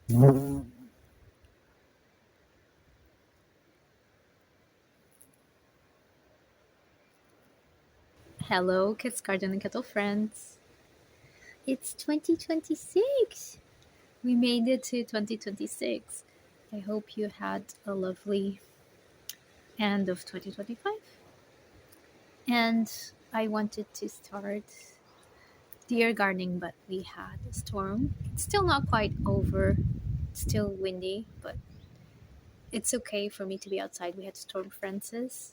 Hello, CatsGarden&Kettle friends. It's 2026. We made it to 2026. I hope you had a lovely end of 2025. And I wanted to start deer gardening, but we had a storm. It's still not quite over, it's still windy, but it's okay for me to be outside. We had storm Francis.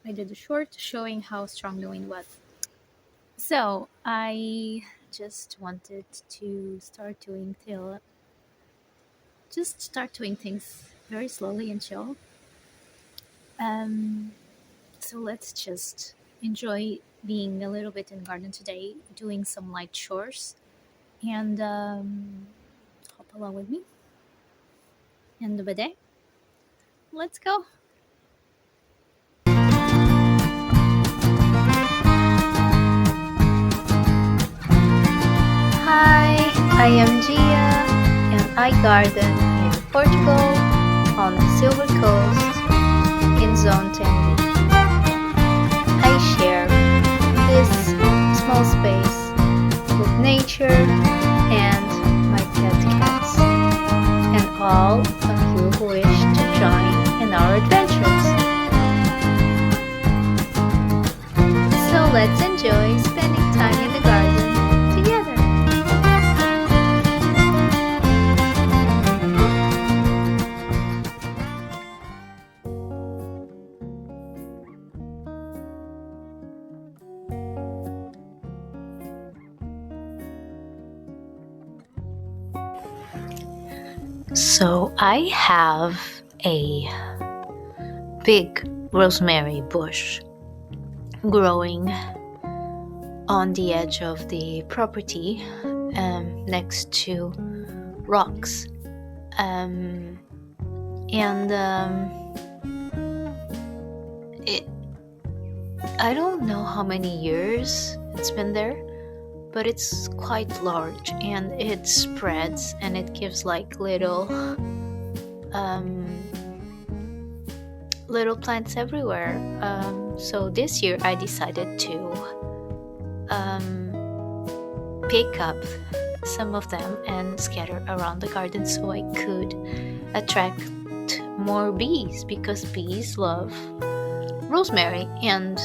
I did a short showing how strong the wind was. So I just wanted to start doing things very slowly and chill. Um, so let's just enjoy being a little bit in the garden today, doing some light chores, and hop along with me and the Bade. Let's go. Hi, I am Gia, and I garden in Portugal on the Silver Coast in Zone 10B. I share this small space with nature and my pet cats, and all of you who wish to join in our adventures. So let's enjoy spending time in the garden together. So I have a big rosemary bush growing on the edge of the property, next to rocks. And it I don't know how many years it's been there, but it's quite large, and it spreads and it gives like little plants everywhere. So this year I decided to pick up some of them and scatter around the garden so I could attract more bees, because bees love rosemary. And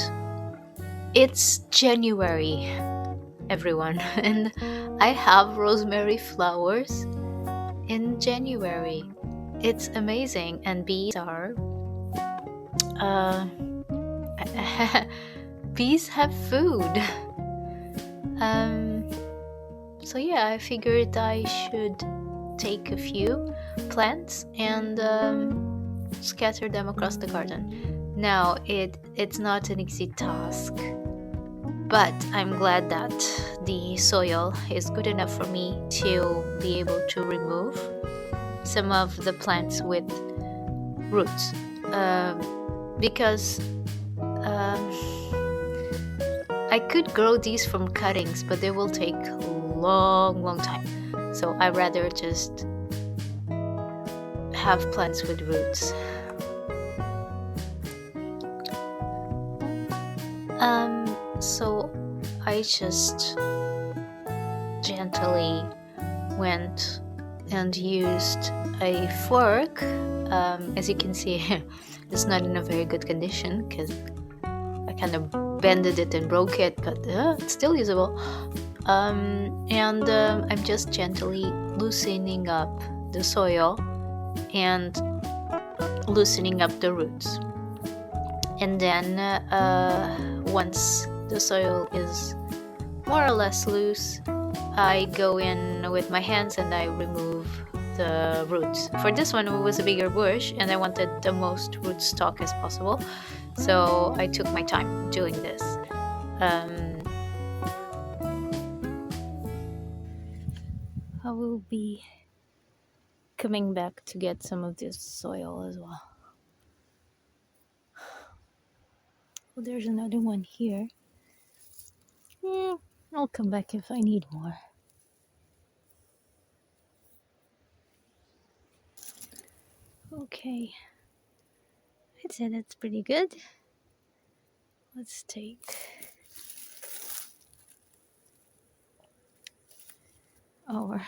it's January, everyone, and I have rosemary flowers in January. It's amazing, and bees are bees have food. So yeah, I figured I should take a few plants and scatter them across the garden. Now it's not an easy task, but I'm glad that the soil is good enough for me to be able to remove some of the plants with roots, because I could grow these from cuttings, but they will take a long time. So I rather just have plants with roots. So I just gently went and used a fork. As you can see, it's not in a very good condition because I kind of bended it and broke it, but it's still usable. And I'm just gently loosening up the soil and loosening up the roots. And then once the soil is more or less loose, I go in with my hands and I remove the roots. For this one, it was a bigger bush and I wanted the most rootstock as possible, so I took my time doing this. I will be coming back to get some of this soil as well. Oh, there's another one here. I'll come back if I need more. Okay, I'd say that's pretty good. Let's take our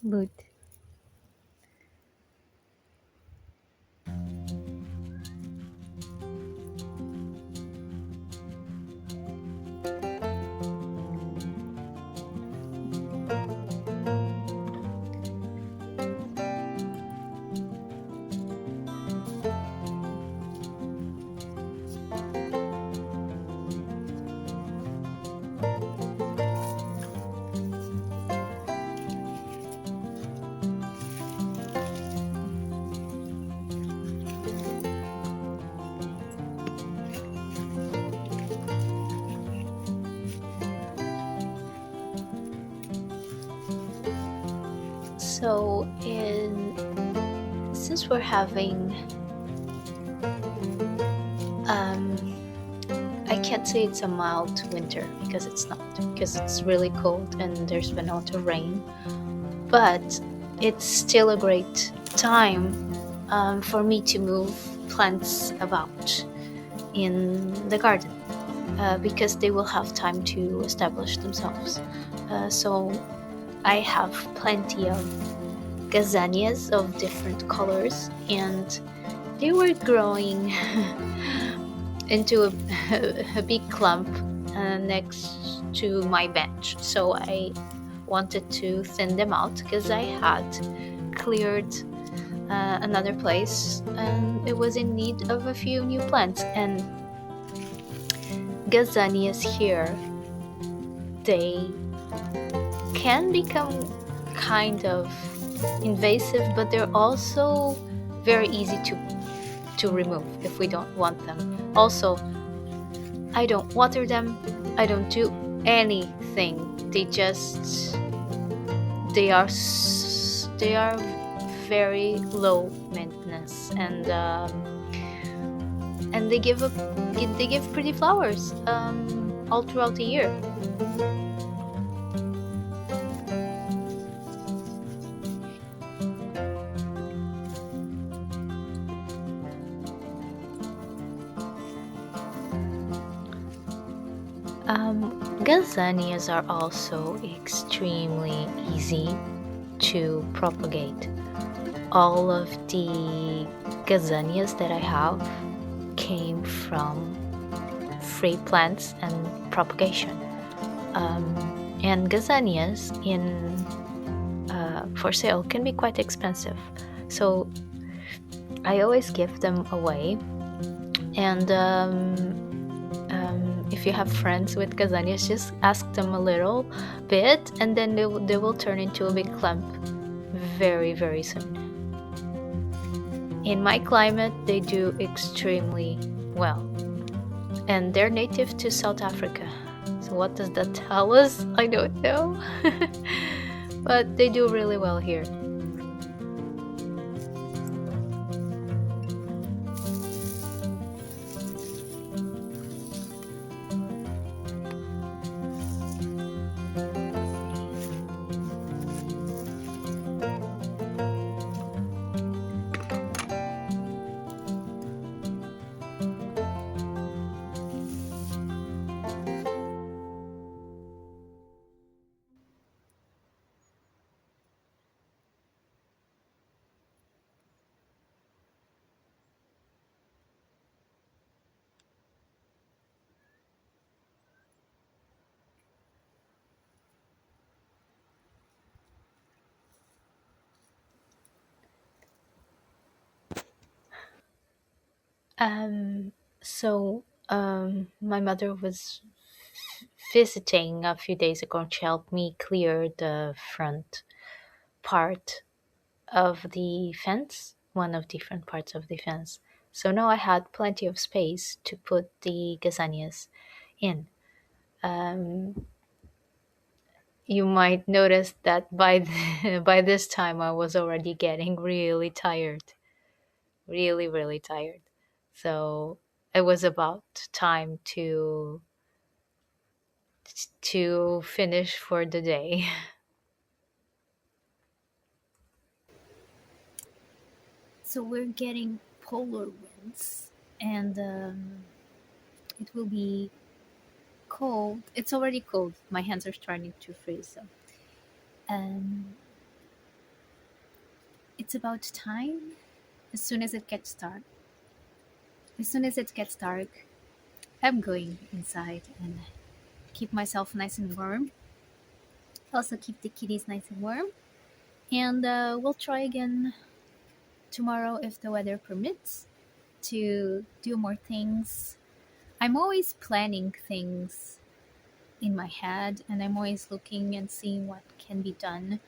boot. So, in since we're having, um, I can't say it's a mild winter because it's not, because it's really cold and there's been a lot of rain, but it's still a great time for me to move plants about in the garden because they will have time to establish themselves. So I have plenty of Gazanias of different colors, and they were growing into a big clump next to my bench. So I wanted to thin them out because I had cleared another place and it was in need of a few new plants. And Gazanias here, they can become kind of invasive, but they're also very easy to remove if we don't want them. Also, I don't water them, I don't do anything. They are very low maintenance, and they give pretty flowers all throughout the year. Gazanias are also extremely easy to propagate. All of the Gazanias that I have came from free plants and propagation. And Gazanias in for sale can be quite expensive, so I always give them away. And if you have friends with Gazanias, just ask them a little bit, and then they will turn into a big clump very, very soon. In my climate, they do extremely well, and they're native to South Africa. So what does that tell us? I don't know. But they do really well here. Um, my mother was visiting a few days ago, and she helped me clear the front part of the fence, one of the front parts of the fence. So now I had plenty of space to put the Gazanias in. Um, you might notice that by this time I was already getting really tired, really, really tired. So it was about time to finish for the day. So we're getting polar winds, and it will be cold. It's already cold. My hands are starting to freeze. So, um, it's about time. As soon as it gets dark, as soon as it gets dark, I'm going inside and keep myself nice and warm. Also keep the kitties nice and warm. And we'll try again tomorrow if the weather permits to do more things. I'm always planning things in my head and I'm always looking and seeing what can be done.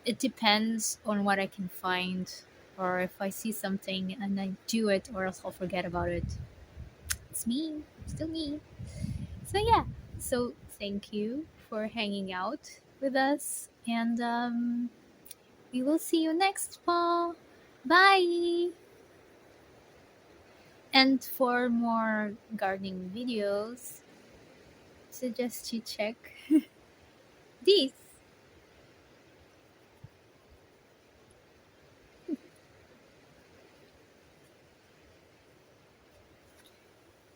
It depends on what I can find or if I see something and I do it or else I'll forget about it. It's me, still me. So yeah, so thank you for hanging out with us and we will see you next fall. Bye! And for more gardening videos, suggest you check these.